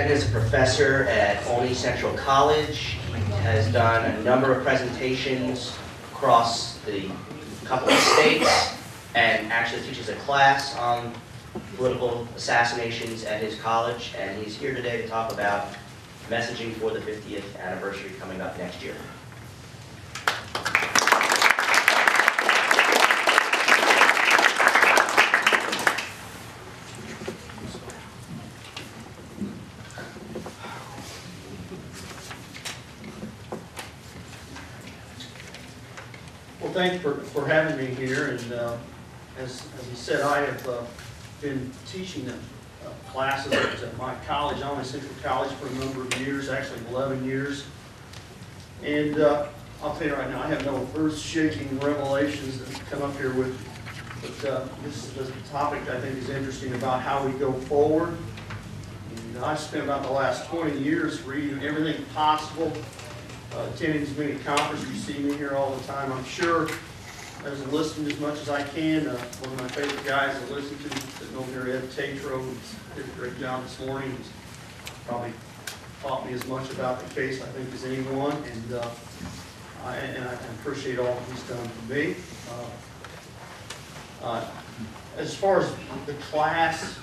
Denton is a professor at Olney Central College. He has done a number of presentations across the couple of states and actually teaches a class on political assassinations at his college. And he's here today to talk about messaging for the 50th anniversary coming up next year. Well, thank you for having me here. And as he said, I have been teaching classes at my college, Olney Central College, for a number of years, actually 11 years. And I'll tell you right now, I have no earth-shaking revelations to come up here with. But this topic, I think, is interesting about how we go forward. And I've spent about the last 20 years reading everything possible, attending as many conferences. You see me here all the time, I'm sure. As listening as much as I can. One of my favorite guys to listen to, sitting over here, Ed Tatro, did a great job this morning. He's probably taught me as much about the case, I think, as anyone, and I appreciate all that he's done for me. As far as the class,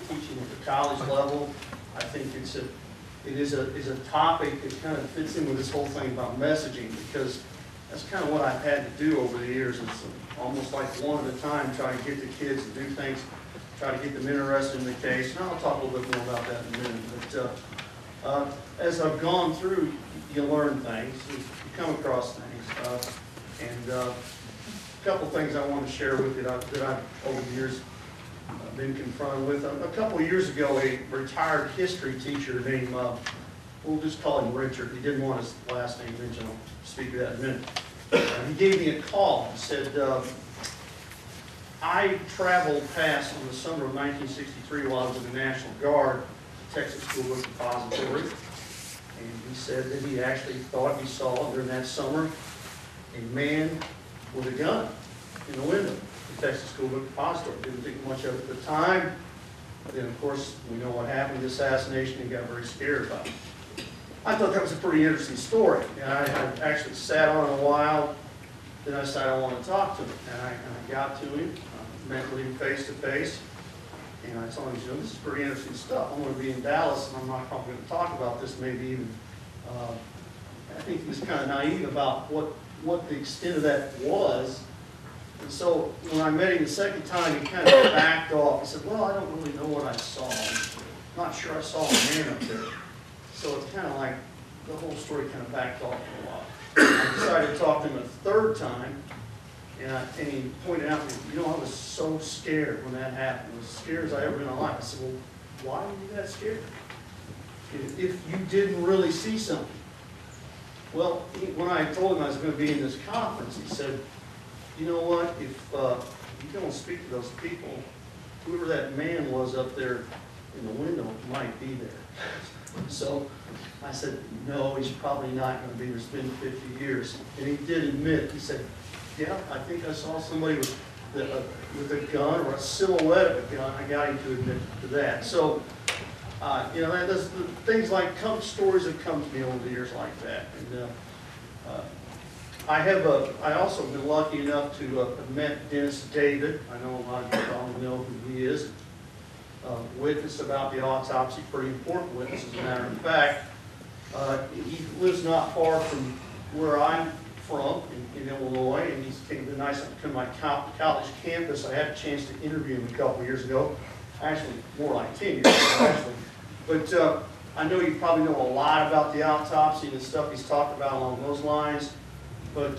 teaching at the college level, I think it is a topic that kind of fits in with this whole thing about messaging, because that's kind of what I've had to do over the years. It's almost like one at a time, try to get the kids to do things, try to get them interested in the case. And I'll talk a little bit more about that in a minute. But as I've gone through, you learn things, you come across things. And a couple things I want to share with you that I've, over the years, been confronted with. A couple of years ago, a retired history teacher named, we'll just call him Richard. He didn't want his last name mentioned. I'll speak to that in a minute. He gave me a call. He said, I traveled past in the summer of 1963 while I was in the National Guard, Texas School Book Depository. And he said that he actually thought he saw during that summer a man with a gun in the window of the Texas School Book Depository. Didn't think much of it at the time. Then, of course, we know what happened, the assassination. He got very scared about it. I thought that was a pretty interesting story. And I actually sat on it a while. Then I decided I wanted to talk to him. And I got to him, met with him face to face. And I told him, you know, this is pretty interesting stuff. I'm going to be in Dallas, and I'm not probably going to talk about this, maybe even. I think he was kind of naive about what the extent of that was. And so when I met him the second time, he kind of backed off. He said, well, I don't really know what I saw. I'm not sure I saw a man up there. So it's kind of like the whole story kind of backed off for a while. I decided to talk to him a third time, and he pointed out, you know, I was so scared when that happened. As scared as I ever been in my life. I said, well, why were you that scared? If you didn't really see something. Well, when I told him I was going to be in this conference, he said, you know what, if you don't speak to those people, whoever that man was up there in the window might be there. So I said, no, he's probably not going to be there. It's been 50 years. And he did admit, he said, yeah, I think I saw somebody with a gun or a silhouette of a gun. I got him to admit to that. So, you know, there's things like stories have come to me over the years like that. And I also been lucky enough to have met Dennis David. I know a lot of you probably know who he is. Witness about the autopsy, pretty important witness, as a matter of fact. He lives not far from where I'm from, in Illinois, and he's came to my college campus. I had a chance to interview him a couple years ago, actually more like 10 years ago, actually. But I know you probably know a lot about the autopsy and the stuff he's talked about along those lines. But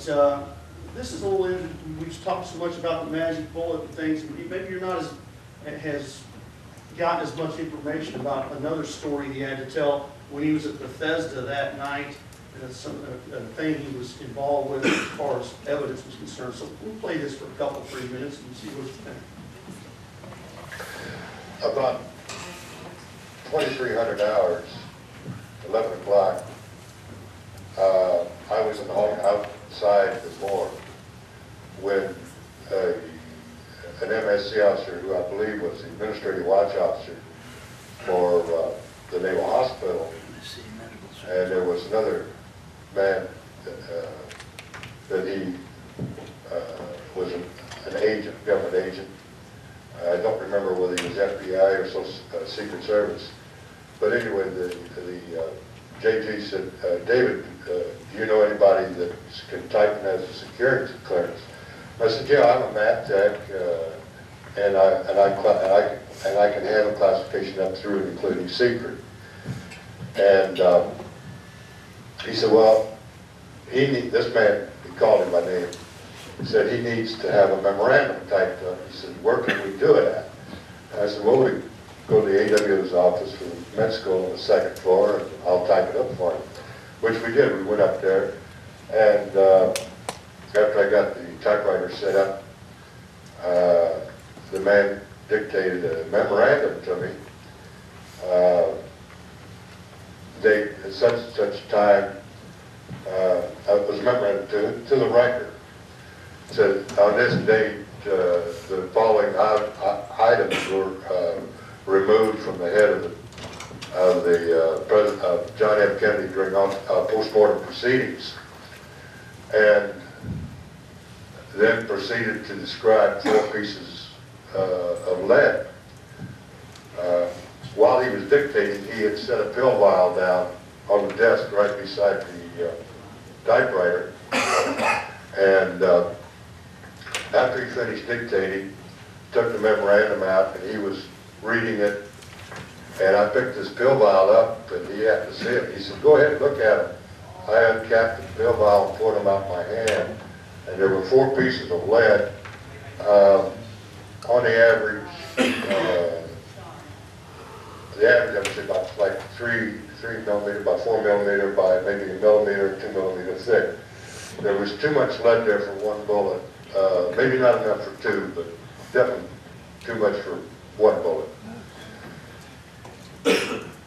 this is a little, we've talked so much about the magic bullet and things, maybe you're not has gotten as much information about another story he had to tell when he was at Bethesda that night, and a thing he was involved with as far as evidence was concerned. So we'll play this for a couple, 3 minutes and see what you think. About 2,300 hours, 11 o'clock, I was in the hall outside the morgue when an MSC officer, who I believe was the administrative watch officer for the Naval Hospital, and there was another man that he was an agent, government agent. I don't remember whether he was FBI or Secret Service. But anyway, the JG said, David, do you know anybody that can type and has a security clearance? I said, yeah, I'm a math tech, and I can handle classification up through and including secret. And he said, well, this man, he called him by name, said he needs to have a memorandum typed up. He said, where can we do it at? And I said, well, we go to the AW's office for the med school on the second floor, and I'll type it up for him. Which we did. We went up there, and after I got the typewriter set up, the man dictated a memorandum to me. Date at such and such time, it was a memorandum to the record. It said, on this date, the following items were removed from the head of the President of John F. Kennedy during post-mortem proceedings, and then proceeded to describe 4 pieces of lead. While he was dictating, he had set a pill vial down on the desk right beside the typewriter, and after he finished dictating, took the memorandum out, and he was reading it, and I picked this pill vial up, and he happened to see it. He said, go ahead and look at it. I uncapped the pill vial and poured them out in my hand, and there were 4 pieces of lead. On the average, I would say about like 3 millimeter by 4 millimeter by maybe a millimeter, 2 millimeter thick. There was too much lead there for 1 bullet. Maybe not enough for 2, but definitely too much for 1 bullet.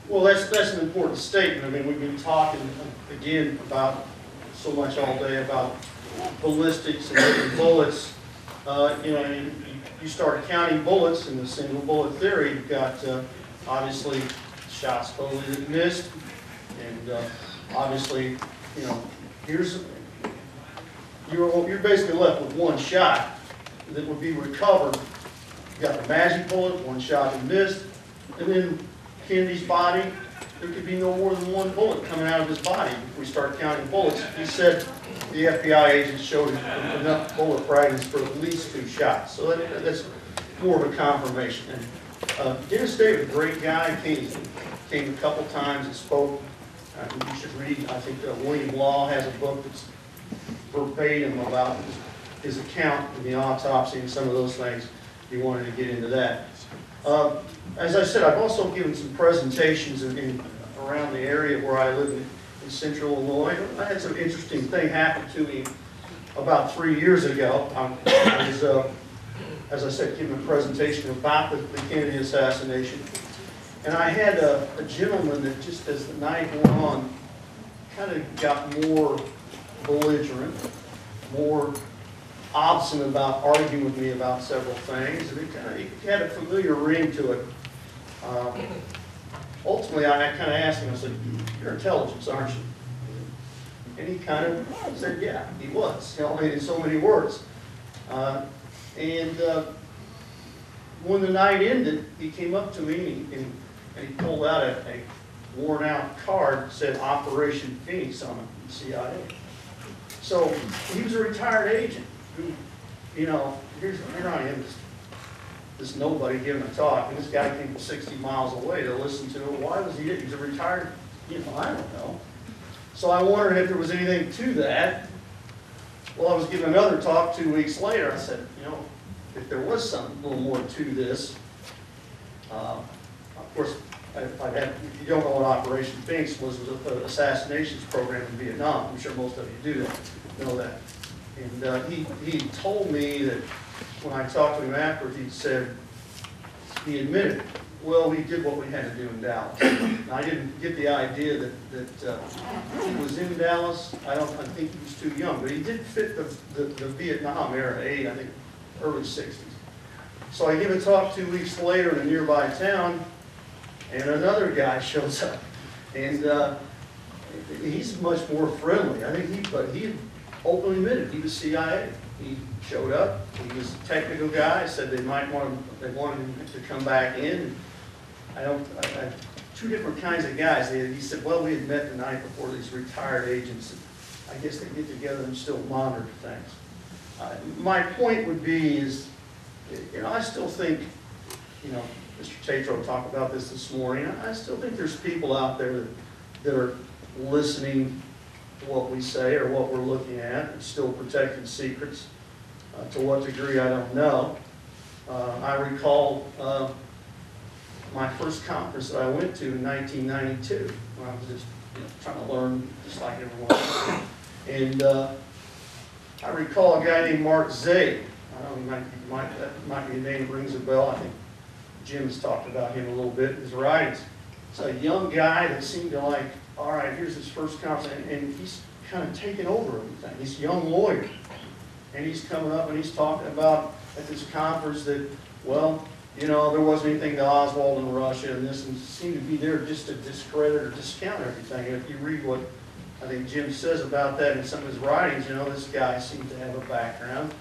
Well, that's an important statement. I mean, we've been talking again about so much all day about ballistics and different bullets. You know, you start counting bullets in the single bullet theory. You've got obviously shots totally that missed, and obviously, you know, you're basically left with 1 shot that would be recovered. You got the magic bullet, 1 shot that missed, and then Kennedy's body, there could be no more than 1 bullet coming out of his body if we start counting bullets. He said the FBI agents showed him enough bullet fragments for at least 2 shots. So that's more of a confirmation. And Dennis David, a great guy, came a couple times and spoke. You should read, I think William Law has a book that's verbatim about his account of the autopsy and some of those things. If you wanted to get into that. As I said, I've also given some presentations around the area where I live in central Illinois. I had some interesting thing happen to me about 3 years ago. I was, as I said, giving a presentation about the Kennedy assassination. And I had a gentleman that just as the night went on, kind of got more belligerent, more obstinate about arguing with me about several things, and it had a familiar ring to it. Ultimately, I kind of asked him, I said, you're intelligence, aren't you? And he kind of said, yeah, he was, you know, in so many words. When the night ended, he came up to me and he pulled out a worn out card that said Operation Phoenix on it, the CIA. So he was a retired agent who, you know, here I am, this nobody giving a talk, and this guy came from 60 miles away to listen to it. Why was he? He's a retired, you know, I don't know. So I wondered if there was anything to that. Well, I was giving another talk 2 weeks later. I said, you know, if there was something a little more to this, of course, if you don't know what Operation Phoenix was an assassinations program in Vietnam. I'm sure most of you do know that. And he told me that when I talked to him afterwards, he admitted, well, we did what we had to do in Dallas. And I didn't get the idea that he was in Dallas. I think he was too young, but he did fit the Vietnam era age, I think early 60s. So I gave a talk 2 weeks later in a nearby town, And another guy shows up, and he's much more friendly. I think but he openly admitted he was CIA. He showed up. He was a technical guy. Said they wanted him to come back in. Two different kinds of guys. He said, well, we had met the night before, these retired agents. I guess they get together and still monitor things. My point would be is, I still think, Mr. Tatro talked about this morning. I still think there's people out there that are listening to what we say or what we're looking at and still protecting secrets. To what degree, I don't know. I recall my first conference that I went to in 1992 when I was just trying to learn just like everyone else. And I recall a guy named Mark Zaid. I don't know, that might be a name that rings a bell. I think Jim has talked about him a little bit in his writings. It's a young guy that seemed to like, all right, here's his first conference, and he's kind of taken over everything. He's a young lawyer. And he's coming up and he's talking about at this conference that, well, there wasn't anything to Oswald in Russia, and this seemed to be there just to discredit or discount everything. And if you read what I think Jim says about that in some of his writings, this guy seemed to have a background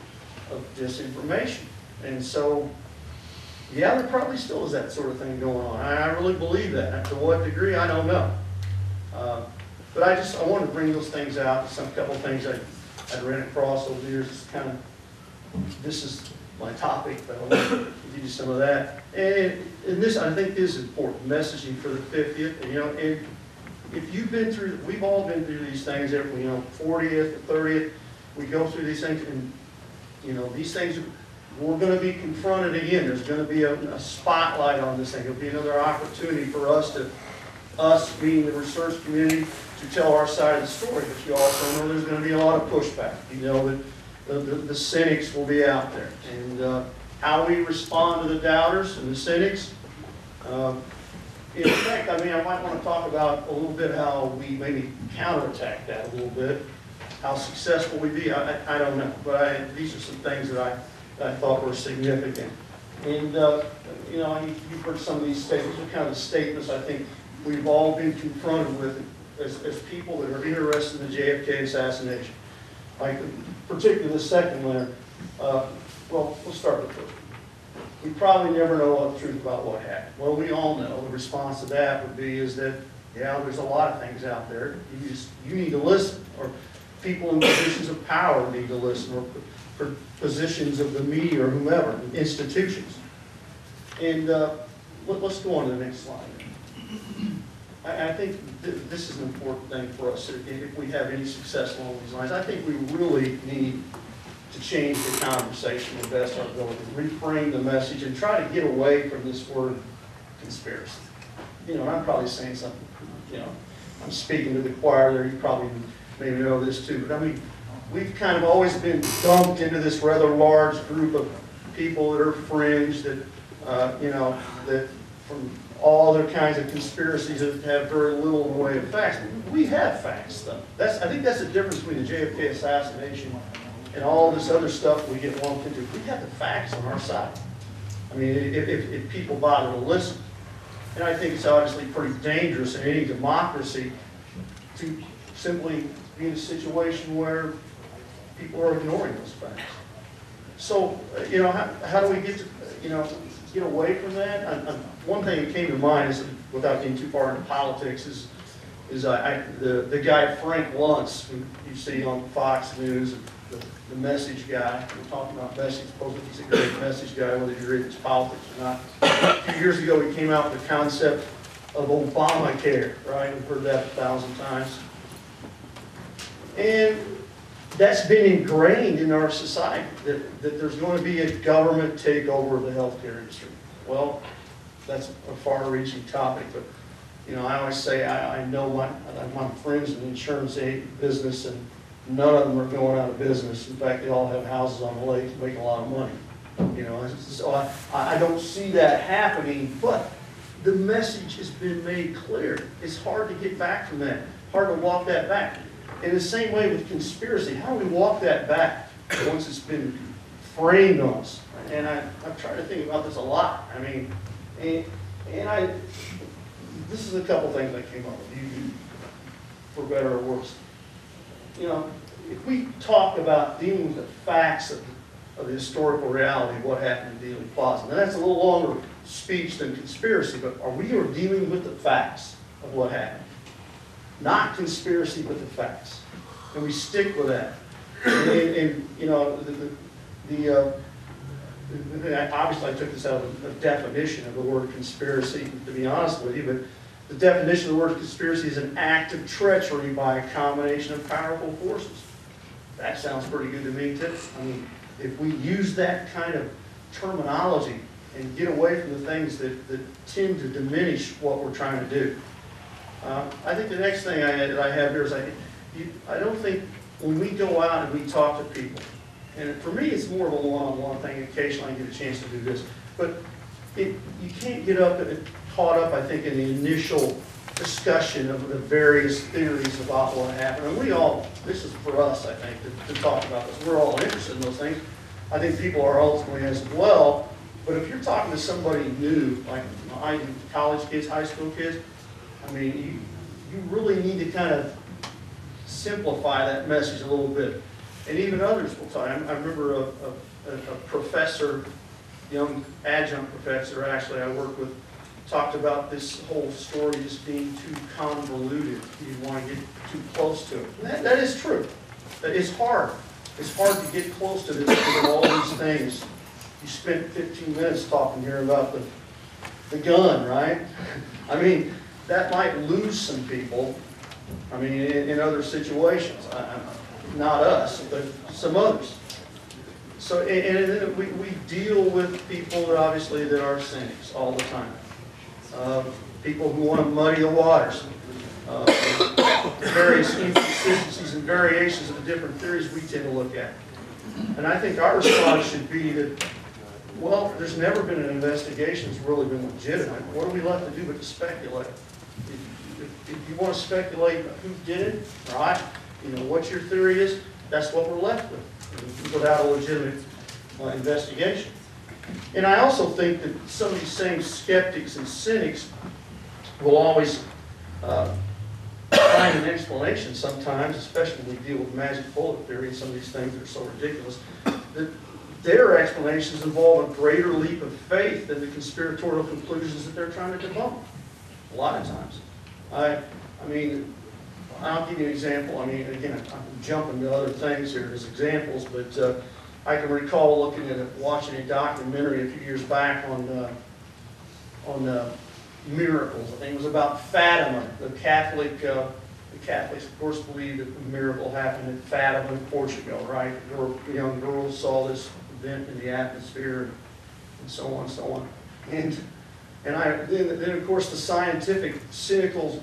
of disinformation. And so, yeah, there probably still is that sort of thing going on. I really believe that. To what degree, I don't know. But I wanted to bring those things out. Some couple of things I'd ran across over the years. This is my topic, but I want to give you some of that. And this, I think, is important, messaging for the 50th. And, if you've been through, we've all been through these things, 40th, 30th, we go through these things, and, these things, we're going to be confronted again. There's going to be a spotlight on this thing. It'll be another opportunity for us being the research community, to tell our side of the story. But you also know there's going to be a lot of pushback. That the cynics will be out there. And how we respond to the doubters and the cynics, in fact, I might want to talk about a little bit how we maybe counterattack that a little bit, how successful we be. I don't know, but these are some things that I thought were significant. And you've heard some of these statements. They're kind of the statements I think we've all been confronted with as people that are interested in the JFK assassination. Like particularly the second one. Well, we'll start with the first. We probably never know all the truth about what happened. Well, we all know the response to that would be is that, yeah, there's a lot of things out there. You need to listen, or people in positions of power need to listen, or for positions of the media or whomever, institutions. And let's go on to the next slide. I think this is an important thing for us if we have any success along these lines. I think we really need to change the conversation to the best of our ability, reframe the message, and try to get away from this word conspiracy. And I'm probably saying something, I'm speaking to the choir there. You probably maybe know this too, but we've kind of always been dumped into this rather large group of people that are fringe, that, that from all other kinds of conspiracies that have very little in the way of facts. We have facts, though. I think that's the difference between the JFK assassination and all this other stuff we get lumped into. We have the facts on our side. If people bother to listen. And I think it's obviously pretty dangerous in any democracy to simply be in a situation where people are ignoring those facts. So, how do we get to, get away from that? One thing that came to mind is, without getting too far into politics, is the guy Frank Luntz, who you see on Fox News, the message guy. We're talking about message. Supposedly he's a great message guy, whether you agree with his politics or not. A few years ago, he came out with the concept of Obamacare, right? We've heard that 1,000 times. And that's been ingrained in our society, that there's going to be a government takeover of the healthcare industry. Well, that's a far-reaching topic, but I always say I know my friends in the insurance business, and none of them are going out of business. In fact, they all have houses on the lake, making a lot of money. So I don't see that happening, but the message has been made clear. It's hard to get back from that, hard to walk that back. In the same way with conspiracy, how do we walk that back once it's been framed on us? And I've tried to think about this a lot. this is a couple things I came up with, you, for better or worse. You know, if we talk about dealing with the facts of the historical reality of what happened in Dealey Plaza, now that's a little longer speech than conspiracy, but are we dealing with the facts of what happened? Not conspiracy, but the facts. And we stick with that. And you know, obviously I took this out of a definition of the word conspiracy, to be honest with you, but the definition of the word conspiracy is an act of treachery by a combination of powerful forces. That sounds pretty good to me too. I mean, if we use that kind of terminology and get away from the things that tend to diminish what we're trying to do. I think the next thing I have here is I don't think when we go out and we talk to people, and for me it's more of a one-on-one thing, occasionally I get a chance to do this, but you can't get caught up, I think, in the initial discussion of the various theories about what happened. And we all, this is for us, I think, to talk about this. We're all interested in those things. I think people are ultimately as well. But if you're talking to somebody new, like college kids, high school kids, I mean, you really need to kind of simplify that message a little bit. And even others will talk. I remember a professor, young adjunct professor, actually, I worked with, talked about this whole story just being too convoluted. You didn't want to get too close to it. And that is true. That is hard. It's hard to get close to this because of all these things. You spent 15 minutes talking here about the gun, right? I mean, that might lose some people. I mean, in other situations. Not us, but some others. So, and then we deal with people that obviously that are cynics all the time. People who want to muddy the waters. Various inconsistencies and variations of the different theories we tend to look at. And I think our response should be that, well, there's never been an investigation that's really been legitimate. What are we left to do but to speculate? If you want to speculate who did it, right? You know, what your theory is, that's what we're left with, without a legitimate investigation. And I also think that some of these same skeptics and cynics will always find an explanation sometimes, especially when we deal with magic bullet theory and some of these things that are so ridiculous, that their explanations involve a greater leap of faith than the conspiratorial conclusions that they're trying to debunk. A lot of times. I mean, I'll give you an example. I mean, again, I'm jumping to other things here as examples, but I can recall watching a documentary a few years back on miracles. I think it was about Fatima. The Catholics, of course, believe that the miracle happened in Fatima in Portugal, right? A young girl saw this event in the atmosphere, and so on and so on. And then of course, the scientific, cynical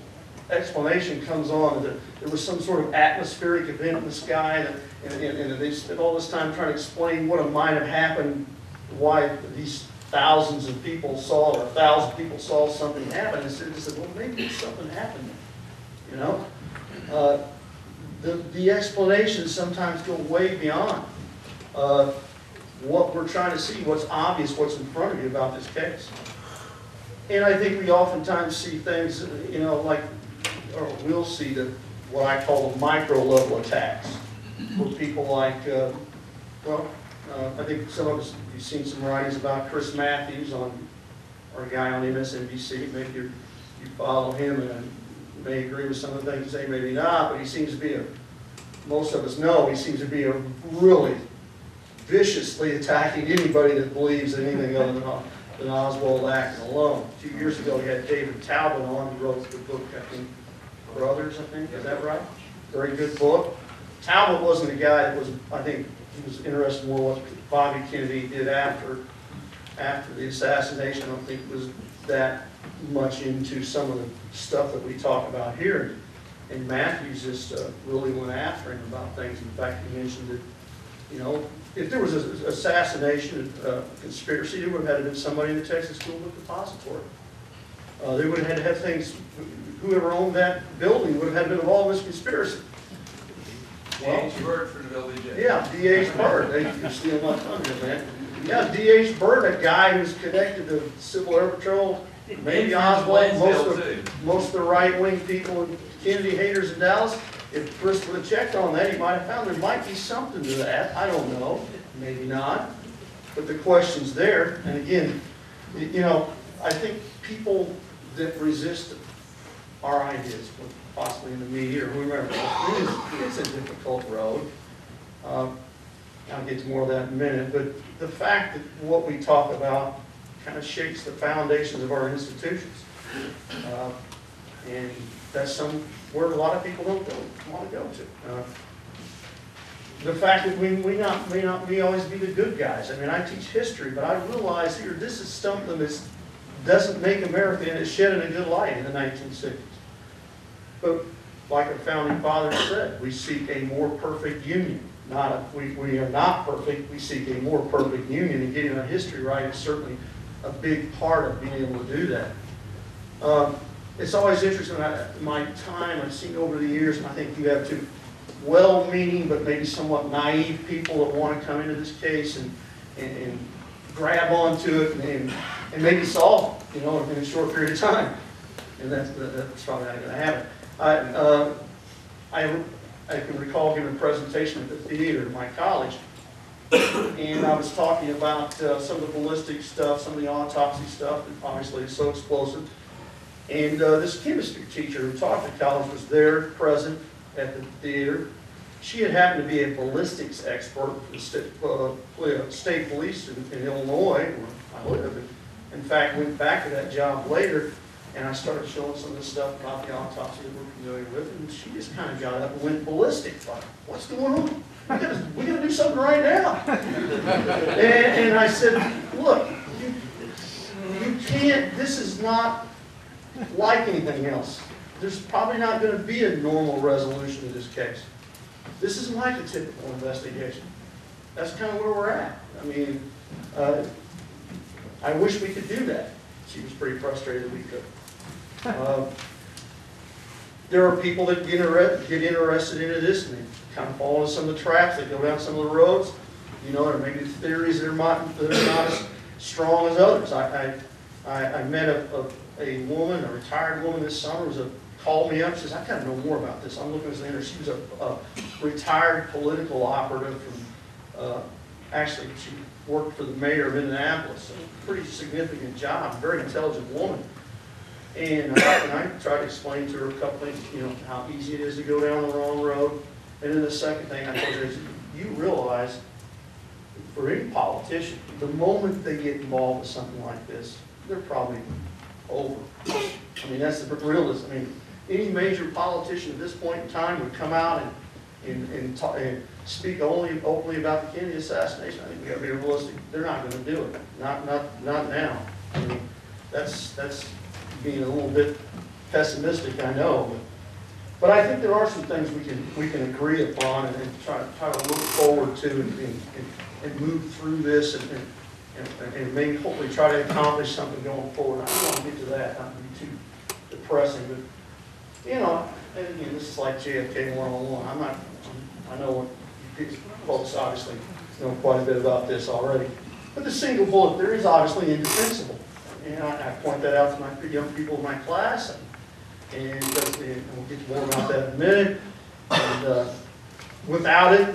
explanation comes on that there was some sort of atmospheric event in the sky, and they spent all this time trying to explain what might have happened, why these thousands of people saw, or 1,000 people saw something happen. And they said, well, maybe something happened, you know? The explanations sometimes go way beyond what we're trying to see, what's obvious, what's in front of you about this case. And I think we oftentimes see things, you know, like, or we'll see what I call the micro-level attacks, where people like, I think some of us, you've seen some writings about Chris Matthews, or a guy on MSNBC, maybe you follow him and may agree with some of the things he say, maybe not, but he seems to be most of us know, he seems to be a really viciously attacking anybody that believes in anything other than Oswald Acton alone. 2 years ago, he had David Talbot on, who wrote the book, I think, Brothers, I think, is that right? Very good book. Talbot wasn't a guy that was, I think, he was interested more in what Bobby Kennedy did after the assassination. I don't think it was that much into some of the stuff that we talk about here. And Matthews just really went after him about things. In fact, he mentioned that, you know, if there was an assassination, conspiracy, there would have had to have been somebody in the Texas School Book Depository. They would have had to have things, whoever owned that building would have had to been involved in this conspiracy. D.H. Byrd for the village. Yeah, D.H. Byrd. You're stealing my thunder, man. Yeah, D.H. Byrd, a guy who's connected to Civil Air Patrol maybe Denton, Oswald, Lansdale, too. most of the right-wing people, and Kennedy haters in Dallas, if Chris would have checked on that, he might have found there might be something to that. I don't know, maybe not. But the question's there, and again, you know, I think people that resist our ideas, possibly in the media or whoever, it's a difficult road. I'll get to more of that in a minute, but the fact that what we talk about kind of shakes the foundations of our institutions. And that's somewhere a lot of people don't want to go to. The fact that we may not always be the good guys. I mean, I teach history, but I realize here this is something that doesn't make America and it's shed in a good light in the 1960s. But like our founding fathers said, we seek a more perfect union. We are not perfect. We seek a more perfect union, and getting our history right is certainly a big part of being able to do that. It's always interesting. My time I've seen over the years, and I think you have too, well-meaning but maybe somewhat naive people that want to come into this case and grab onto it and maybe solve it, you know, in a short period of time. And that's probably not going to happen. I can recall giving a presentation at the theater at my college, and I was talking about some of the ballistic stuff, some of the autopsy stuff, and obviously it's so explosive. And this chemistry teacher who taught the college was there, present at the theater. She had happened to be a ballistics expert for the state police in Illinois, where I live. And in fact, went back to that job later, and I started showing some of the stuff about the autopsy that we're familiar with, and she just kind of got up and went ballistic. Like, what's going on? We gotta do something right now. And I said, look, you can't. This is not like anything else. There's probably not going to be a normal resolution of this case. This isn't like a typical investigation. That's kind of where we're at. I mean, I wish we could do that. She was pretty frustrated we could. There are people that get interested into this, and they kind of fall into some of the traps. They go down some of the roads, you know, or maybe theories that are not as strong as others. I met a woman, a retired woman this summer, called me up and says, I kind of know more about this. I'm looking at this later. She was a retired political operative from, actually, she worked for the mayor of Indianapolis. A pretty significant job, very intelligent woman. And I tried to explain to her a couple things, you know, how easy it is to go down the wrong road. And then the second thing I told her is, you realize, for any politician, the moment they get involved with something like this, they're probably over. I mean, that's the realism. I mean, any major politician at this point in time would come out and speak openly about the Kennedy assassination. I think we got to be realistic. They're not going to do it. Not now. I mean, that's being a little bit pessimistic, I know. But I think there are some things we can agree upon and try to look forward to and move through this and maybe hopefully try to accomplish something going forward. I don't want to get to that, not to be too depressing, but you know, and again, this is like JFK 101. I know what you folks obviously know quite a bit about this already. But the single bullet there is obviously indefensible. And I point that out to my young people in my class, and we'll get more about that in a minute. And without it,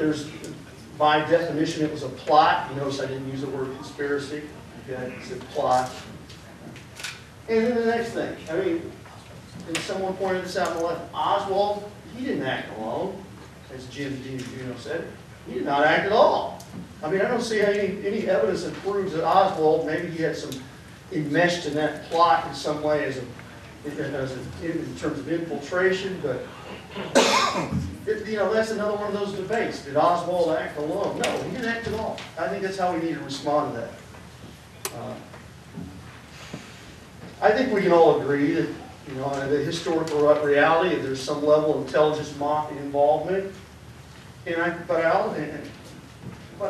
by definition, it was a plot. You notice I didn't use the word conspiracy. Okay, it's a plot. And then the next thing, I mean, and someone pointed this out on the left, Oswald, he didn't act alone, as Jim said. He did not act at all. I mean, I don't see any evidence that proves that Oswald, maybe he had some enmeshed in that plot in some way in terms of infiltration, but you know, that's another one of those debates. Did Oswald act alone? No, he didn't act at all. I think that's how we need to respond to that. I think we can all agree that, you know, the historical reality, there's some level of intelligence mafia involvement. But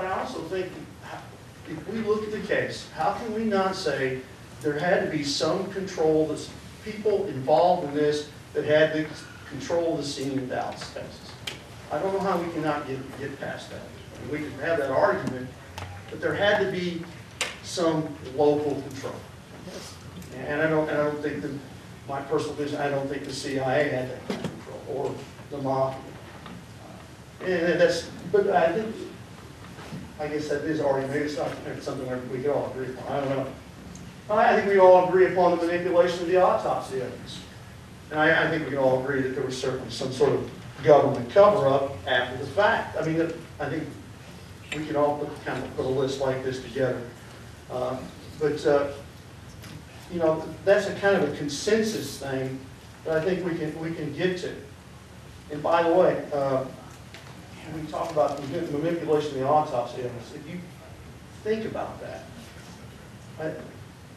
I also think if we look at the case, how can we not say there had to be some control, there's people involved in this that had the control of the scene in Dallas, Texas. I don't know how we cannot get past that. I mean, we can have that argument, but there had to be some local control. And I don't think that, my personal vision, I don't think the CIA had that kind of control, or the mafia. And that's, but I think, I guess that is already, maybe it's not something we could all agree upon, I don't know. I think we all agree upon the manipulation of the autopsy evidence. And I think we can all agree that there was certainly some sort of government cover-up after the fact. I mean, I think we can all put a list like this together. You know, that's a kind of a consensus thing that I think we can get to. And by the way, when we talk about the manipulation of the autopsy evidence, if you think about that,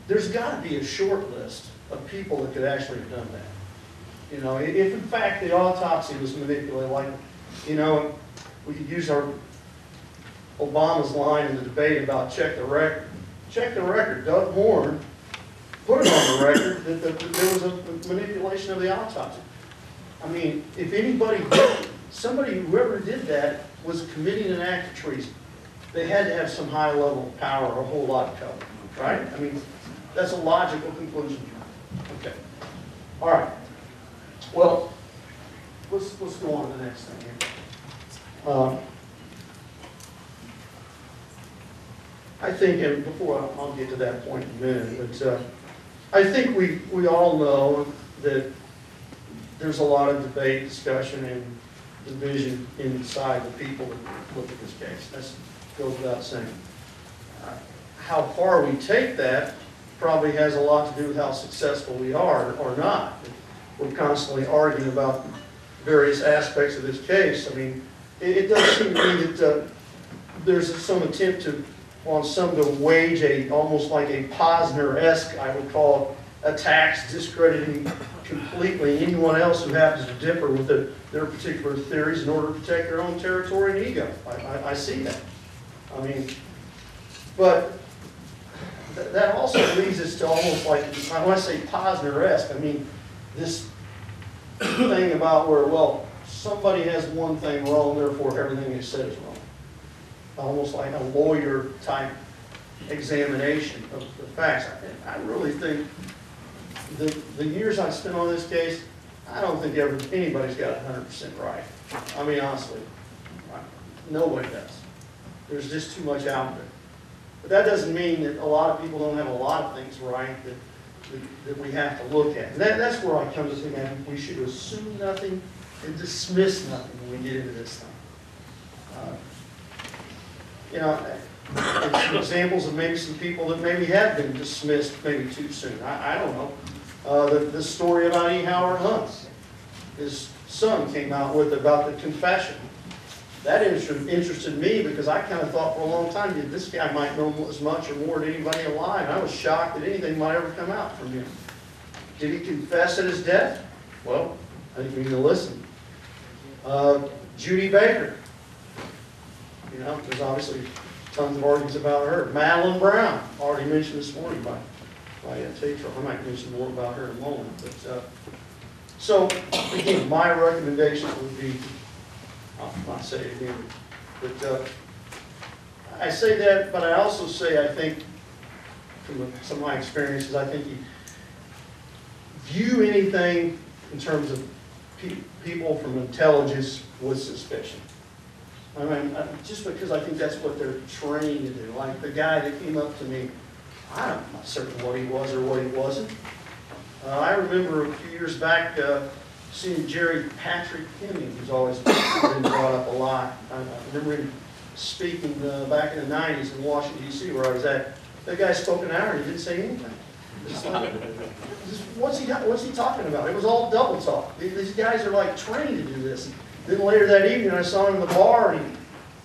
there's got to be a short list of people that could actually have done that. You know, if in fact the autopsy was manipulated, like, you know, we could use our Obama's line in the debate about check the record. Check the record. Doug Horn put it on the record that there was a manipulation of the autopsy. I mean, if anybody did, whoever did that was committing an act of treason. They had to have some high level of power or a whole lot of cover, right? I mean, that's a logical conclusion. Okay. All right. Well, let's go on to the next thing here. I think, and before I'll get to that point in a minute, but I think we all know that there's a lot of debate, discussion, and division inside the people that look at this case. That goes without saying. How far we take that probably has a lot to do with how successful we are or not. We're constantly arguing about various aspects of this case. I mean, it does seem to me that there's some attempt on some to wage almost like a Posner-esque, I would call it, attacks, discrediting completely anyone else who happens to differ with their particular theories in order to protect their own territory and ego. I see that. I mean, but that also leads us to almost like, when I say Posner-esque, I mean this thing about where, well, somebody has one thing wrong, therefore everything they said is wrong. Almost like a lawyer type examination of the facts. I really think the years I've spent on this case, I don't think anybody's got it 100% right. I mean, honestly, nobody does. There's just too much out there. But that doesn't mean that a lot of people don't have a lot of things right that we have to look at. And that's where I come to think we should assume nothing and dismiss nothing when we get into this thing. You know, some examples of maybe some people that maybe have been dismissed maybe too soon. I don't know. The story about E. Howard Hunt, his son came out with about the confession. That interested me because I kind of thought for a long time that this guy might know as much or more than anybody alive. I was shocked that anything might ever come out from him. Did he confess at his death? Well, I think we need to listen. Judy Baker. You know, there's obviously tons of arguments about her. Madeline Brown, already mentioned this morning by Tatro. I might mention more about her in a moment. But so again, my recommendation would be, I'll not say it again, but I say that, but I also say I think from some of my experiences, I think you view anything in terms of people from intelligence with suspicion. I mean, just because I think that's what they're trained to do. Like the guy that came up to me, I'm not certain what he was or what he wasn't. I remember a few years back seeing Jerry Patrick Hemming, who's always been brought up a lot. I remember him speaking back in the 90s in Washington, D.C., where I was at. That guy spoke an hour and he didn't say anything. What's he talking about? It was all double talk. These guys are like trained to do this. Then later that evening, I saw him in the bar, and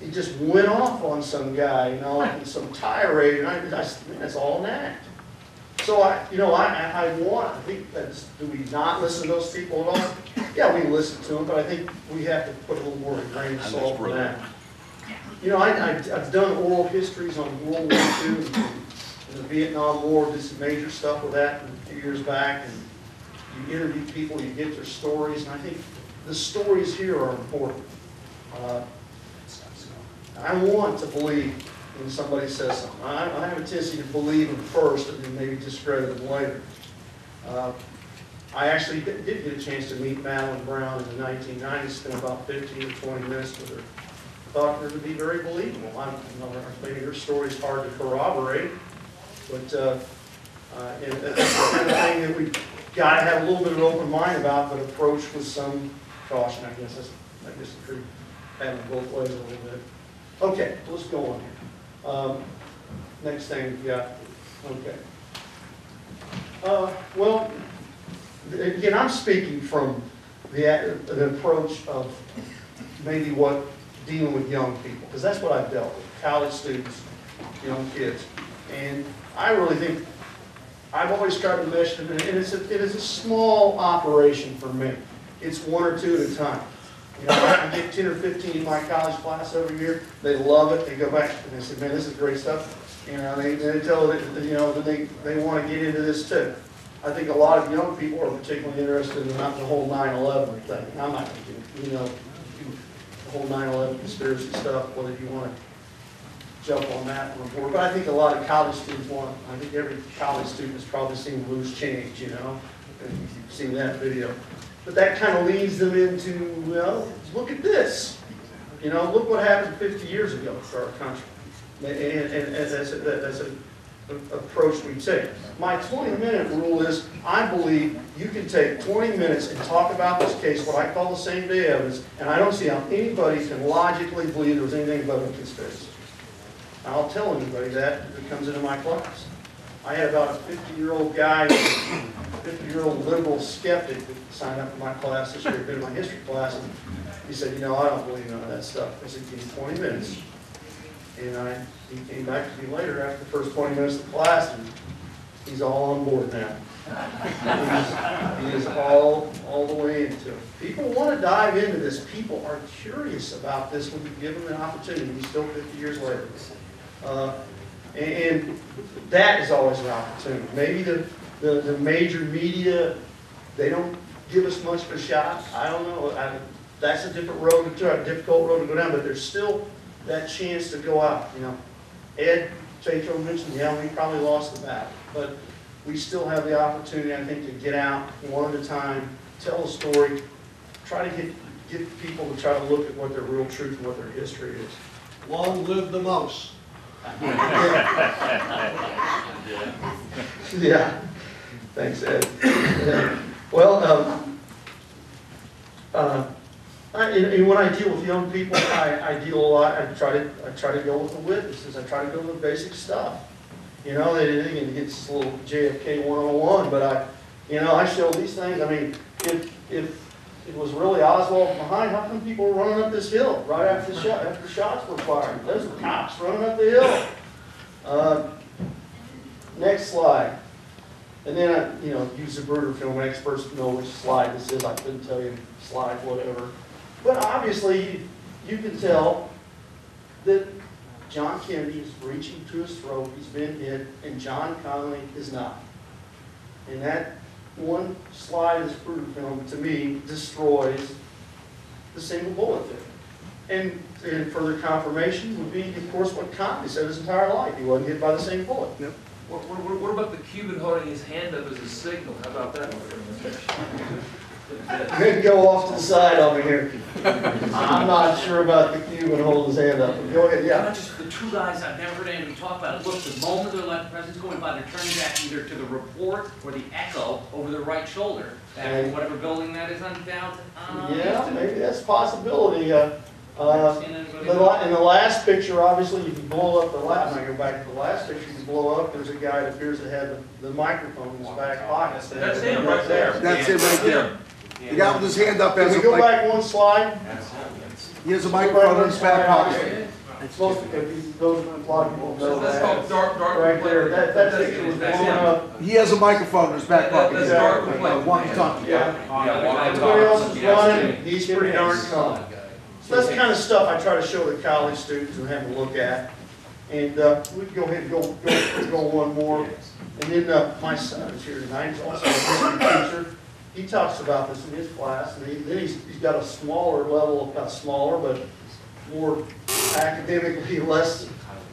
he just went off on some guy, you know, and some tirade, and I man, that's all an act. So I think that's, do we not listen to those people at all? Yeah, we listen to them, but I think we have to put a little more grain of salt in that. You know, I've done oral histories on World War II and the Vietnam War, did some major stuff with that a few years back, and you interview people, you get their stories, and I think the stories here are important. I want to believe when somebody says something. I have a tendency to believe them first and then maybe discredit them later. I actually did get a chance to meet Madeline Brown in the 1990s, spent about 15 or 20 minutes with her. Thought her to be very believable. Maybe her story's hard to corroborate, but and that's the kind of thing that we've got to have a little bit of an open mind about, but approach with some caution. I guess the truth, having both ways a little bit. Okay, let's go on here. Next thing we got. Okay. Well, again, I'm speaking from the approach of maybe what dealing with young people, because that's what I've dealt with, college students, young kids. And I really think I've always tried to mesh them, and it is a small operation for me. It's one or two at a time. You know, I get 10 or 15 in my college class every year. They love it. They go back and they say, man, this is great stuff. You know, they tell it, you know, that they want to get into this too. I think a lot of young people are particularly interested in the whole 9/11 thing. I'm not going to, you know, the whole 9/11 conspiracy stuff, whether you want to jump on that one board. But I think a lot of college students want, I think every college student has probably seen Loose Change, you know, and you've seen that video. But that kind of leads them into, well, look at this. You know, look what happened 50 years ago for our country. And that's an approach we take. My 20-minute rule is, I believe you can take 20 minutes and talk about this case, what I call the same day evidence, and I don't see how anybody can logically believe there was anything but a conspiracy. I'll tell anybody that if it comes into my class. I had about a 50-year-old guy, 50-year-old liberal skeptic that signed up for my class this year, been in my history class, and he said, you know, I don't believe none of that stuff. I said, give me 20 minutes. And he came back to me later after the first 20 minutes of the class, and he's all on board now. He is all the way into it. People want to dive into this. People are curious about this when you give them an opportunity, still 50 years later. And that is always an opportunity. Maybe the major media, they don't give us much of a shot. I don't know. That's a different road to try, a difficult road to go down, but there's still that chance to go out. You know, Ed Tatro mentioned, yeah, we probably lost the battle, but we still have the opportunity, I think, to get out one at a time, tell a story, try to get people to try to look at what their real truth and what their history is. Long live the mouse. Yeah. Thanks, Ed. Yeah. Well, and when I deal with young people, I deal a lot. I try to go with the witnesses. I try to go with the basic stuff. You know, it gets a little JFK 101, but I show these things. I mean, if it was really Oswald behind, how come people were running up this hill right after the shots were fired? Those were cops running up the hill. Next slide. And then I, use the Bruder film experts to know which slide this is. I couldn't tell you slide, whatever. But obviously, you can tell that John Kennedy is reaching to his throat. He's been hit, and John Connally is not. And that one slide of this Bruder film, to me, destroys the single bullet there. And further confirmation would be, of course, what Connally said his entire life. He wasn't hit by the same bullet. Yep. What about the Cuban holding his hand up as a signal? How about that? Could go off to the side over here. I'm not sure about the Cuban holding his hand up. Go ahead, yeah. Not just the two guys I've never heard anybody talk about it. Look, the moment they're left, the president's going by, they're turning back either to the report or the echo over their right shoulder. And whatever building that is on downtown. Yeah, maybe that's a possibility. In the last picture, obviously, if you blow up the last, when I go back to the last picture, you blow up, there's a guy that appears to have the microphone in his back pocket. That's him right there. That's it right there. The guy with his hand up Can as we a go back one slide? He has a microphone in his back pocket. It's supposed to, those a lot of people know That's that. called dark Right there, that picture was blown up. He has a microphone in his back pocket. That's dark with light. Walkie-talkie. Yeah. Everybody else is running, he's pretty darn calm. So that's the kind of stuff I try to show the college students and have them look at. And we can go ahead and go one more. And then my son is here tonight. He's also a history teacher. He talks about this in his class. And then he's got a smaller level, not smaller, but more academically less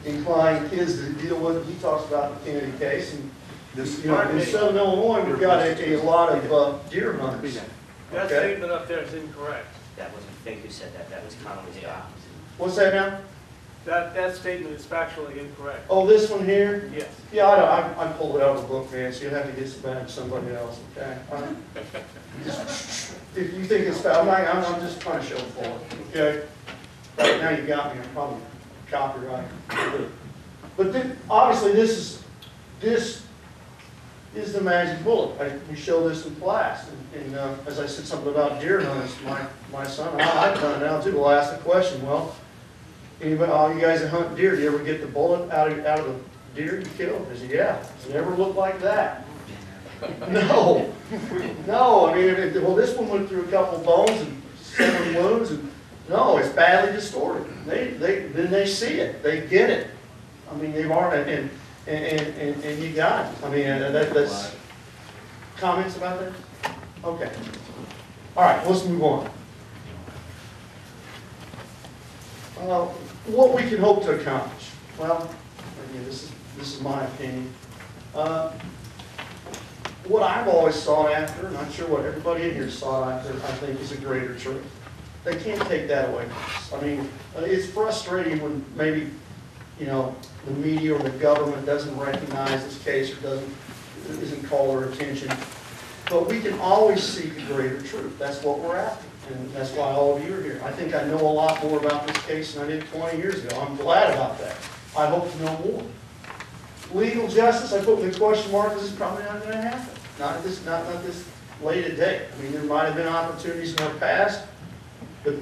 inclined kids to deal with. He talks about the Kennedy case, and This, you know, in Southern Illinois, we've got a lot of deer hunters. That Okay. statement up there is incorrect. That wasn't Fink who said that, that was Connolly Scott. What's that now? That statement is factually incorrect. Oh, this one here? Yes. Yeah, I pulled it out of the book, man, so you'll have to get some back to somebody else, okay? If you think it's foul, I'm just trying to show forward, okay? Right now you got me, I'm probably copyright. But then, obviously, this is the magic bullet. We show this in class, and as I said something about deer hunters, my son, I've done it now too, will ask the question, well, anybody, all you guys that hunt deer, do you ever get the bullet out of the deer you killed? I said, yeah. Does it ever look like that? No. No, I mean, well, this one went through a couple bones and 7 wounds, and no, it's badly distorted. Then they see it, they get it. I mean, they've already, and you got it. I mean, that's, comments about that? Okay. All right, let's move on. What we can hope to accomplish. Well, again, this is my opinion. What I've always sought after, and I'm sure what everybody in here sought after, I think, is a greater truth. They can't take that away from us. I mean, it's frustrating when maybe, you know, the media or the government doesn't recognize this case or isn't call their attention. But we can always seek a greater truth. That's what we're after. And that's why all of you are here. I think I know a lot more about this case than I did 20 years ago. I'm glad about that. I hope to know more. Legal justice, I put with a question mark, this is probably not going to happen. Not this late a day. I mean, there might have been opportunities in our past, but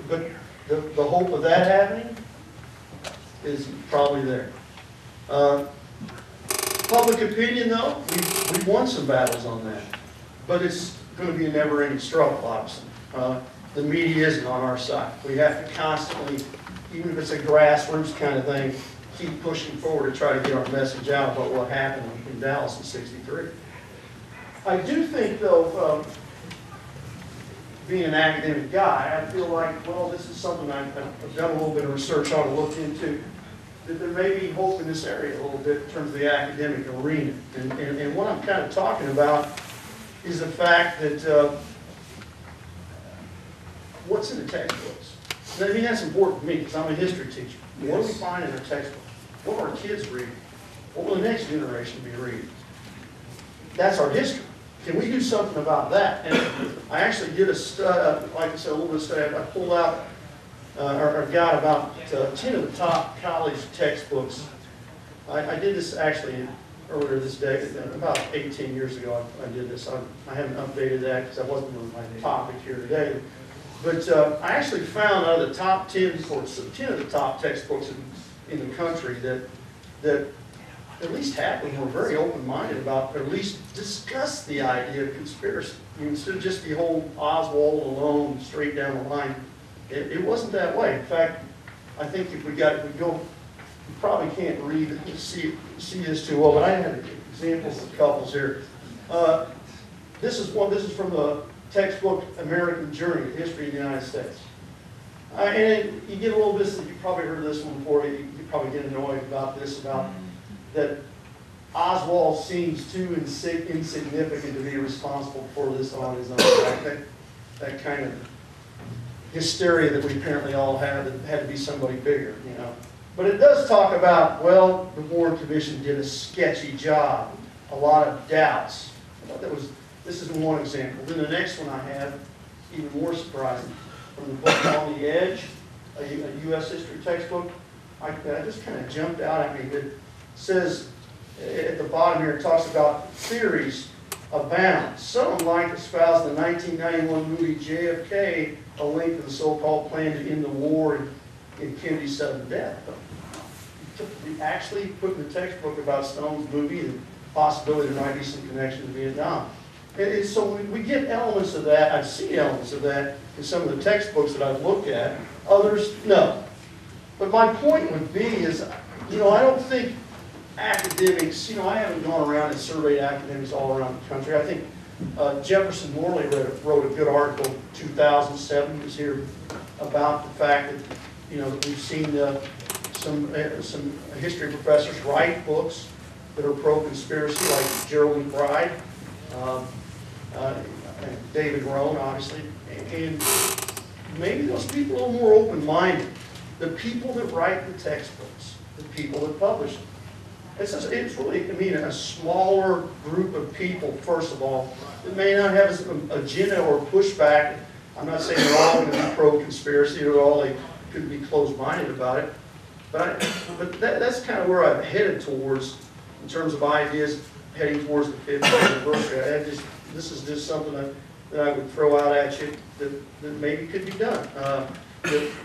the hope of that happening is probably there. Public opinion, though, we've won some battles on that. But it's going to be a never-ending struggle, obviously. The media isn't on our side. We have to constantly, even if it's a grassroots kind of thing, keep pushing forward to try to get our message out about what happened in Dallas in '63. I do think, though, being an academic guy, I feel like, well, this is something I've done a little bit of research on to look into, that there may be hope in this area a little bit in terms of the academic arena. And what I'm kind of talking about is the fact that what's in the textbooks. I mean, that's important to me because I'm a history teacher. Yes. What do we find in our textbooks? What are our kids reading? What will the next generation be reading? That's our history. Can we do something about that? And I actually did a study, like I said, a little bit of study. I pulled out, or got about 10 of the top college textbooks. I did this actually earlier this day, about 18 years ago I did this. I haven't updated that because that wasn't my topic here today. But I actually found out of the top 10, or 10 of the top textbooks in the country that at least half of them were very open-minded about, or at least discuss the idea of conspiracy. I mean, instead of just the whole Oswald alone straight down the line, it wasn't that way. In fact, I think if we go, you probably can't read and see this too well, but I had examples of couples here. This is from the textbook American Journey, History of the United States. And you get a little bit, you probably heard this one before, you probably get annoyed about this, about that Oswald seems too insignificant to be responsible for this on his own. That kind of hysteria that we apparently all have, that it had to be somebody bigger, you know. But it does talk about, well, the Warren Commission did a sketchy job, a lot of doubts. I thought this is one example. Then the next one I have, even more surprising, from the book On the Edge, a U.S. history textbook. I just kind of jumped out at me. It says at the bottom here, it talks about theories abound. Some like to espouse the 1991 movie JFK, a link to the so-called plan to end the war in Kennedy's sudden death. We actually put in the textbook about Stone's movie the possibility there might be some connection to Vietnam. And so we get elements of that. I've seen elements of that in some of the textbooks that I've looked at. Others, no. But my point would be is, you know, I don't think academics, you know, I haven't gone around and surveyed academics all around the country. I think Jefferson Morley wrote a good article in 2007. He was here about the fact that, you know, that we've seen some history professors write books that are pro-conspiracy, like Gerald McBride, and David Rohn, obviously, and maybe those people are a little more open-minded. The people that write the textbooks, the people that publish them. It's really, I mean, a smaller group of people, first of all, that may not have an agenda or pushback. I'm not saying they're all going to be pro-conspiracy or all they could be closed-minded about it. But that's kind of where I'm headed towards in terms of ideas heading towards the 50th anniversary. This is just something that I would throw out at you that maybe could be done. If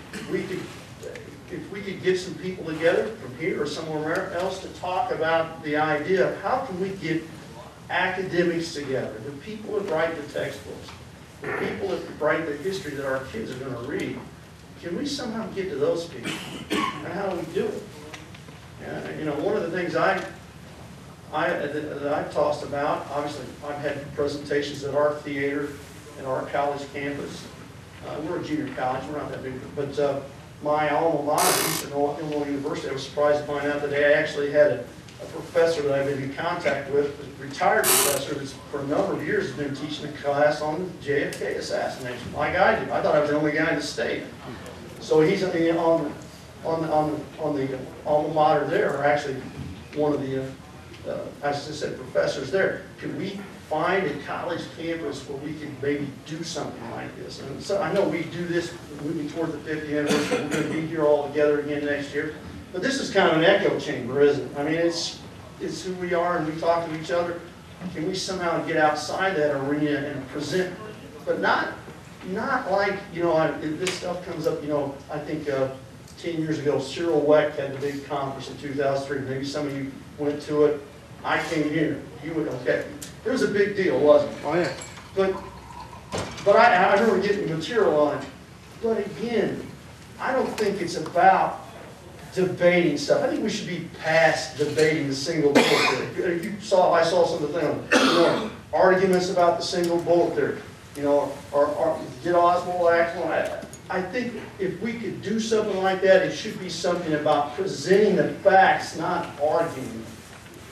we could get some people together from here or somewhere else to talk about the idea of how can we get academics together, the people that write the textbooks, the people that write the history that our kids are going to read, can we somehow get to those people? And how do we do it? You know, one of the things that I've tossed about, obviously I've had presentations at our theater and our college campus. We're a junior college, we're not that big, but my alma mater, Eastern Illinois University, I was surprised to find out that they actually had a professor that I've been in contact with, a retired professor that's for a number of years has been teaching a class on the JFK assassination, like I do. I thought I was the only guy in the state. So he's on the alma mater there, or actually one of the, as I said, professors there. Could we find a college campus where we can maybe do something like this? And so I know we do this moving toward the 50th anniversary. We're going to be here all together again next year. But this is kind of an echo chamber, isn't it? I mean, it's who we are, and we talk to each other. Can we somehow get outside that arena and present, but not like, you know, this stuff comes up, you know, I think 10 years ago, Cyril Weck had the big conference in 2003. Maybe some of you went to it. I came here. You went, okay. It was a big deal, wasn't it? Oh, yeah. But I remember getting material on it. But again, I don't think it's about debating stuff. I think we should be past debating the single bullet theory. I saw some of the things, you know, arguments about the single bullet theory, you know, or did Oswald act on it? I think if we could do something like that, it should be something about presenting the facts, not arguing.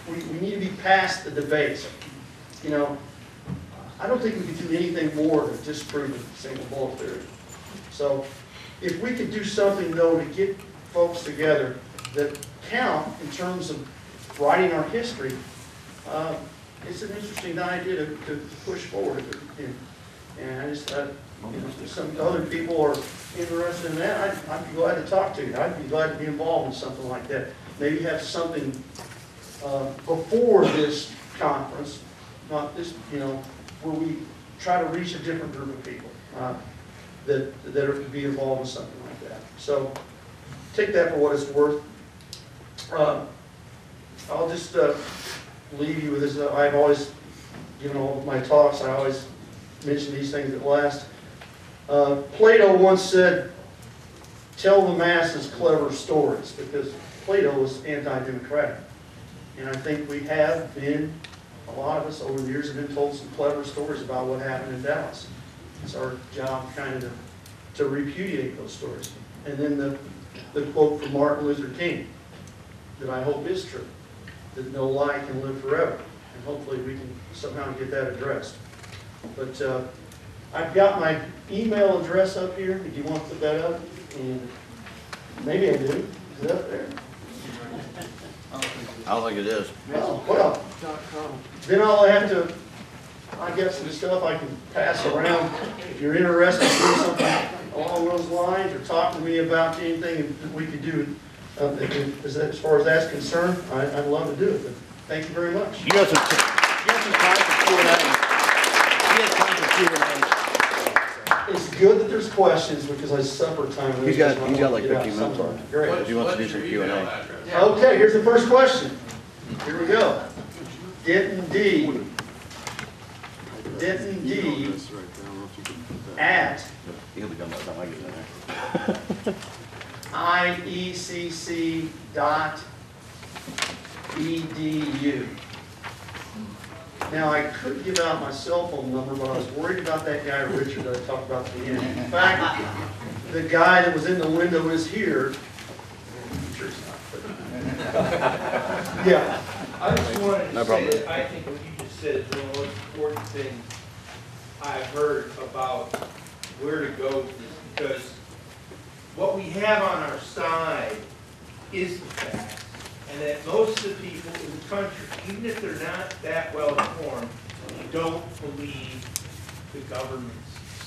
We need to be past the debates. You know, I don't think we could do anything more to disprove the single bullet theory. So if we could do something, though, to get folks together that count in terms of writing our history, it's an interesting idea to push forward. And I just, you know, if some other people are interested in that, I'd be glad to talk to you. I'd be glad to be involved in something like that. Maybe have something before this conference, not this, you know, where we try to reach a different group of people that are to be involved in something like that. So take that for what it's worth. I'll just leave you with this. I've always, you know, my talks, I always mention these things at last. Plato once said, tell the masses clever stories, because Plato was anti-democratic. And I think we have been, a lot of us over the years have been told some clever stories about what happened in Dallas. It's our job kind of to repudiate those stories. And then the quote from Martin Luther King, that I hope is true, that no lie can live forever. And hopefully we can somehow get that addressed. But I've got my email address up here, if you want to put that up. And maybe I do. Is it up there? I don't think it is. Oh, well, then I'll have to, I got some stuff I can pass around. If you're interested in doing something along those lines or talk to me about anything that we could do, as far as that's concerned, I'd love to do it. But thank you very much. You got some time for Q&A. You got time for Q&A. It's good that there's questions because it's supper time. He's got like 15 minutes on it. Great. If you want to do some Q&A. Okay, here's the first question. Here we go. Denton D. At He'll be done by the time I get in there. iecc.edu. Now, I could give out my cell phone number, but I was worried about that guy Richard that I talked about at the beginning. In fact, the guy that was in the window is here. Yeah, I just wanted No to say problem. that I think what you just said is one of the most important things I've heard about where to go with this, because what we have on our side is the facts, and that most of the people in the country, even if they're not that well informed, don't believe the government's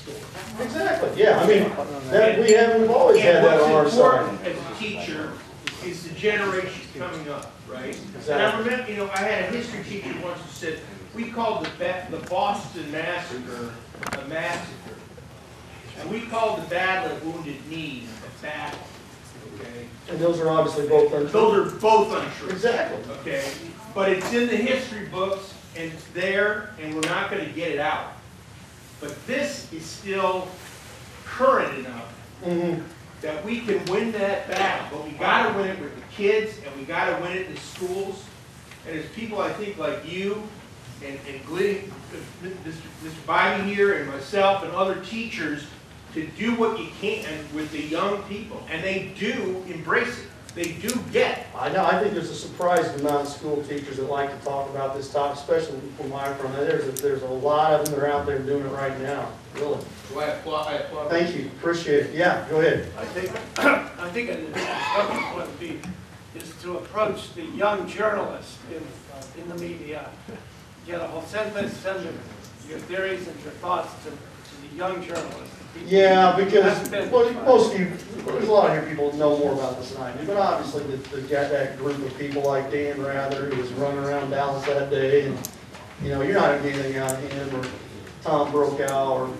story. exactly, yeah, I mean, that, we've always had that on our What's side. important as a teacher is the generation coming up, right? And I Exactly. remember, you know, I had a history teacher once who said, we called the Boston Massacre a massacre. And we called the Battle of Wounded Knee a battle, okay? And those are obviously both untrue. Those are both untrue. Exactly. Okay? But it's in the history books, and it's there, and we're not gonna get it out. But this is still current enough Mhm. that we can win that battle, but we gotta win it with the kids, and we gotta win it in the schools. And there's people, I think, like you, and Glenn, Mr. Biden here, and myself, and other teachers, to do what you can with the young people, and they do embrace it. They do get it. I know, I think there's a surprising amount of school teachers that like to talk about this topic, especially from my front. There's a lot of them that are out there doing it right now, really. So I applaud. Thank you, appreciate it. Yeah, go ahead. I think an instructive would be is to approach the young journalists in the media, get a whole send your theories and your thoughts to the young journalists. Yeah, because, well, most of you, there's a lot of your people that know more about this than I do, but obviously that group of people like Dan Rather, who was running around Dallas that day, and, you know, you're not getting anything out of him, or Tom Brokaw, or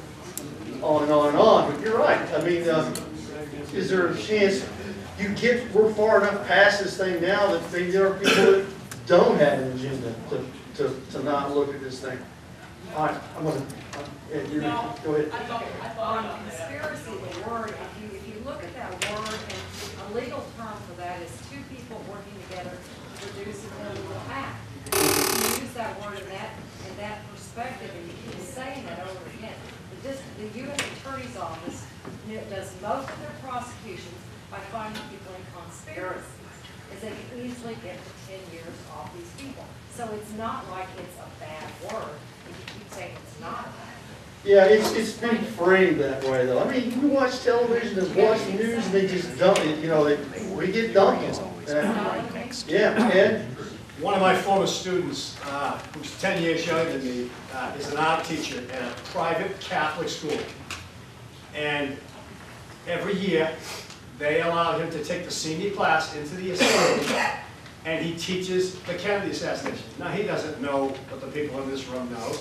on and on and on, but you're right. I mean, is there a chance we're far enough past this thing now that maybe there are people that don't have an agenda to not look at this thing? All right, I'm gonna, go ahead. On conspiracy, the word, if you look at that word, and a legal term for that is two people working together to produce an illegal act. You use that word in that perspective, and you keep saying that over again. The U.S. Attorney's Office does most of their prosecutions by finding people in conspiracies, as they can easily get to 10 years off these people. So it's not like it's a bad word, if you keep saying it's not bad. Yeah, it's been framed that way, though. I mean, you watch television and watch the news, and they just dump it, you know, we get dumped on. Yeah, Ed? One of my former students, who's 10 years younger than me, is an art teacher at a private Catholic school. And every year, they allow him to take the senior class into the assembly, and he teaches the Kennedy assassination. Now, he doesn't know what the people in this room know.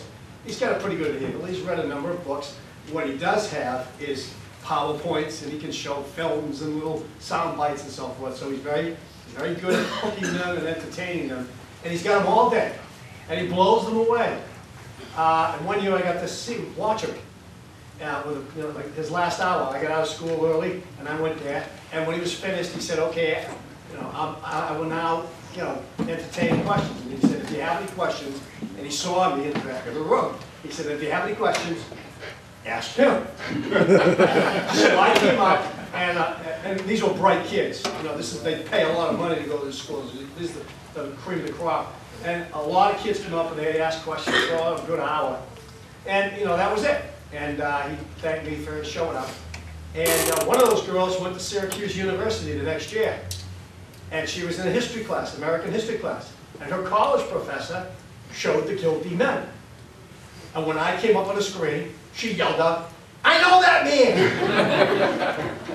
He's got a pretty good handle. He's read a number of books. What he does have is PowerPoints, and he can show films and little sound bites and so forth. So he's very good at hooking them and entertaining them. And he's got them all day. And he blows them away. And one year I got to watch him. With like his last hour. I got out of school early, and I went there. And when he was finished, he said, okay, I will now, entertain questions. And he said, if you have any questions, and he saw me in the back of the room. He said, if you have any questions, ask him. So I came up, and these were bright kids. They pay a lot of money to go to the schools. This is the cream of the crop. And a lot of kids come up and they ask questions for a good hour. And, that was it. And he thanked me for showing up. And one of those girls went to Syracuse University the next year. And she was in a history class, American history class. And her college professor showed the guilty men. And when I came up on the screen, she yelled out, "I know that man!"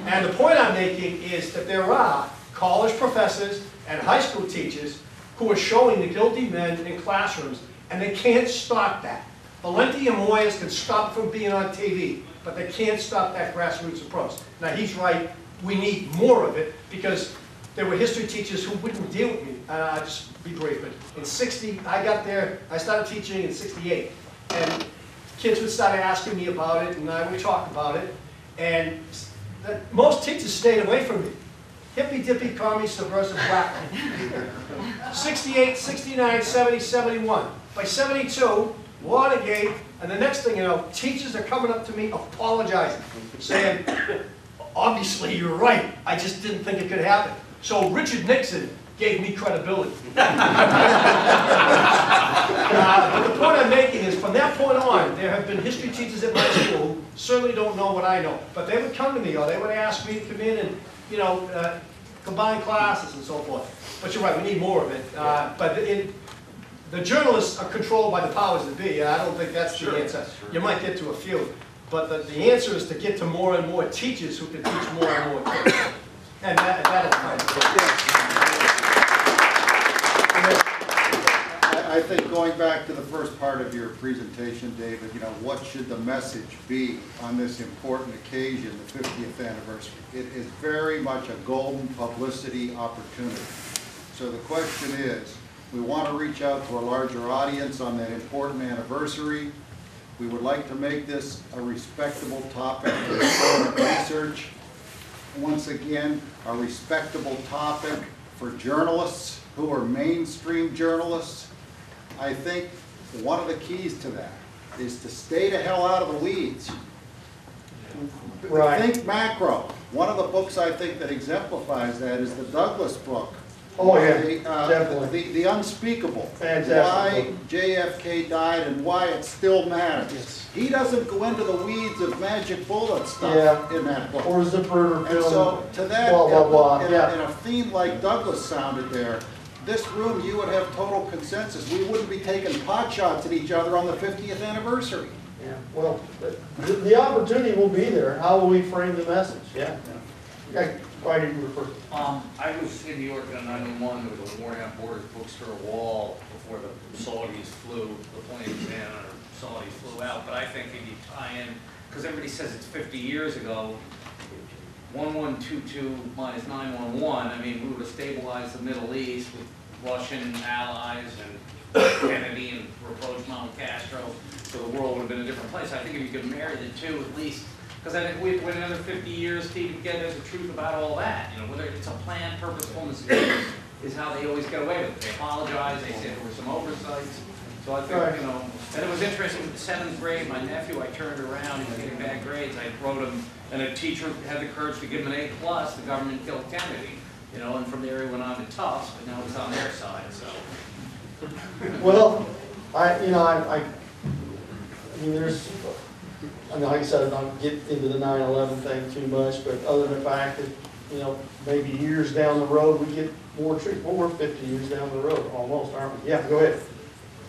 And the point I'm making is that there are college professors and high school teachers who are showing the guilty men in classrooms, and they can't stop that. Valenti and Moyes can stop from being on TV, but they can't stop that grassroots approach. Now, he's right. We need more of it, because there were history teachers who wouldn't deal with me. I'll just be brief, but in '60, I started teaching in '68, and kids would start asking me about it, and I would talk about it, and most teachers stayed away from me. Hippy-dippy, commie, subversive, black. 68, 69, 70, 71. By 72, Watergate, and the next thing you know, teachers are coming up to me apologizing, saying, obviously you're right, I just didn't think it could happen. So Richard Nixon gave me credibility. But the point I'm making is, from that point on, there have been history teachers at my school who certainly don't know what I know. But they would come to me, or they would ask me to come in and, you know, combine classes and so forth. But you're right, we need more of it. But the journalists are controlled by the powers that be. I don't think that's the answer. You might get to a few. But the answer is to get to more and more teachers who can teach more and more kids. And that'll come. I think going back to the first part of your presentation, David, you know, what should the message be on this important occasion, the 50th anniversary? It is very much a golden publicity opportunity. So the question is, we want to reach out to a larger audience on that important anniversary. We would like to make this a respectable topic for historic research. Once again, a respectable topic for journalists who are mainstream journalists. I think one of the keys to that is to stay the hell out of the weeds. Right. Think macro. One of the books I think that exemplifies that is the Douglas book. Oh, yeah, definitely. The Unspeakable. Fantastic Why book. JFK died and why it still matters. Yes. He doesn't go into the weeds of magic bullet stuff in that book. Or Zipper And so, to that, blah, blah, blah. in a theme like Douglas sounded there, this room, you would have total consensus. We wouldn't be taking pot shots at each other on the 50th anniversary. Yeah, well, the opportunity will be there. How will we frame the message? Yeah. Why did you refer? I was in New York on 9/11. There was a worn out Borders bookstore wall before the Saudis flew, the planes in, or Saudis flew out. But I think if you tie in, because everybody says it's 50 years ago, 1122 minus 911, I mean, we would have stabilized the Middle East with Russian allies and Kennedy and approached Mount Castro, so the world would have been a different place. I think if you could marry the two at least, because I think we wait another 50 years to even get the truth about all that. You know, whether it's a planned, purposeful mistake is how they always get away with it. They apologize, they say there were some oversights. So I think, you know, and it was interesting with the 7th grade, my nephew, I turned around, he was getting bad grades, I wrote him, and a teacher had the courage to give him an A+, the government killed Kennedy. You know, and from there he went on to Tufts, but now he's on their side, so. Well, I mean, there's, I mean, like I said, I don't get into the 9/11 thing too much, but other than the fact that, you know, maybe years down the road, we get more treatment. Well, we're 50 years down the road, almost, aren't we? Yeah, go ahead.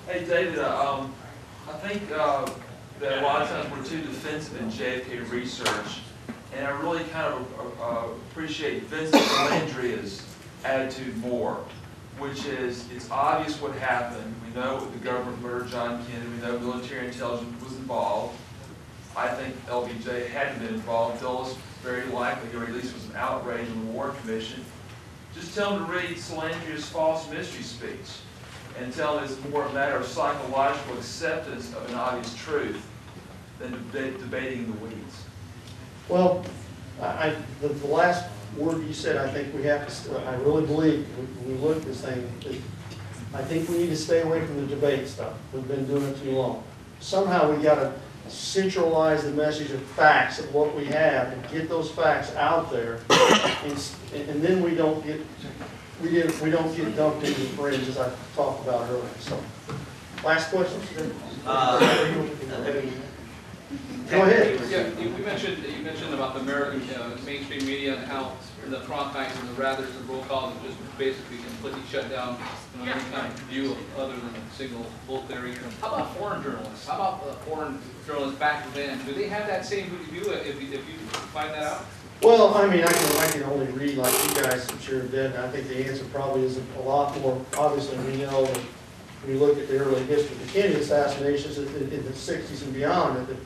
Hey, David, I think that a lot of times we're too defensive in JFK research, and I really kind of appreciate Vincent Landria's attitude more, which is, it's obvious what happened. We know the government murdered John Kennedy. We know military intelligence was involved. I think LBJ hadn't been involved. Dulles very likely, or at least was an outrage on the Warren Commission. Just tell them to read Landria's false mystery speech, and tell them it's more a matter of psychological acceptance of an obvious truth than debating in the weeds. Well, the last word you said, I think we have to, I really believe, when we look at this thing, I think we need to stay away from the debate stuff. We've been doing it too long. Somehow we got to centralize the message of facts of what we have and get those facts out there, and then we don't get dumped into the fringe as I talked about earlier. So, last question. Go ahead. Yeah, you mentioned about the American mainstream media and how the Cronkites and the Rathers and roll calls have just basically completely shut down any kind of view other than a single bull theory. How about foreign journalists? How about foreign journalists back then? Do they have that same view if you find that out? Well, I mean, I can only read like you guys, I'm sure did, and I think the answer probably is a lot more. Obviously, we know that when you look at the early history of the Kennedy assassinations in the 60s and beyond, that the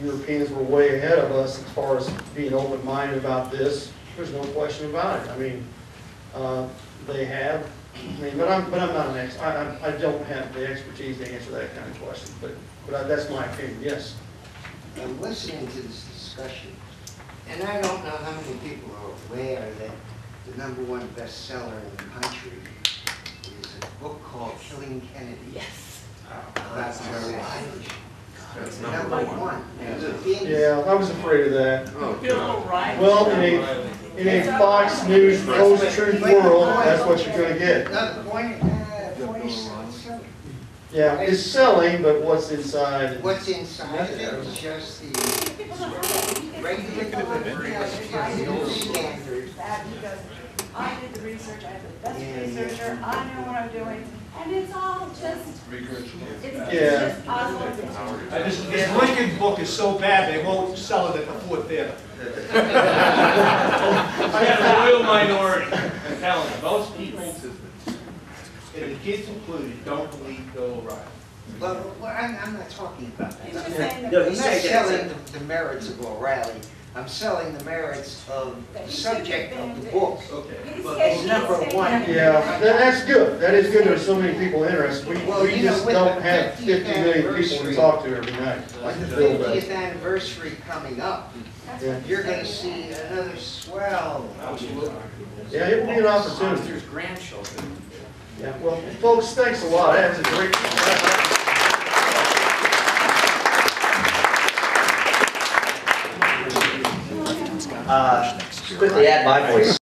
Europeans were way ahead of us as far as being open-minded about this. There's no question about it. I mean, they have. I mean, but I'm not an expert. I don't have the expertise to answer that kind of question. But that's my opinion. Yes. I'm listening to this discussion, and I don't know how many people are aware that the #1 bestseller in the country is a book called Killing Kennedy. Yes. About Mary Irish. It's #1. Yeah, I was afraid of that. Oh, well, in in a Fox News post-truth world, that's what you're gonna get. No, the point is, Yeah, it's selling, but what's inside? what's inside of it is just the regular delivery, the old standard. That he goes, I did the research, I am the best researcher, I know what I'm doing, and it's all just, it's Yeah. just positive. This Lincoln book is so bad, they won't sell it at the Ford Theater. I got a loyal minority. I'm telling you, most people, and the kids included, don't believe Bill O'Reilly. Well, I'm not talking about that. He's just saying that. I'm not selling the merits of O'Reilly. I'm selling the merits of the subject of the book. Okay. It's number one. Yeah, that's good. That is good. There's so many people interested. Well, We you know, just with don't the have 50th 50 million people anniversary- to talk to every night. Like With the Bill does. 50th anniversary coming up, Yeah. you're gonna see another swell. Yeah, it will be an opportunity. Foster's grandchildren. Yeah, well, folks, thanks a lot. That's a great. Quickly add my voice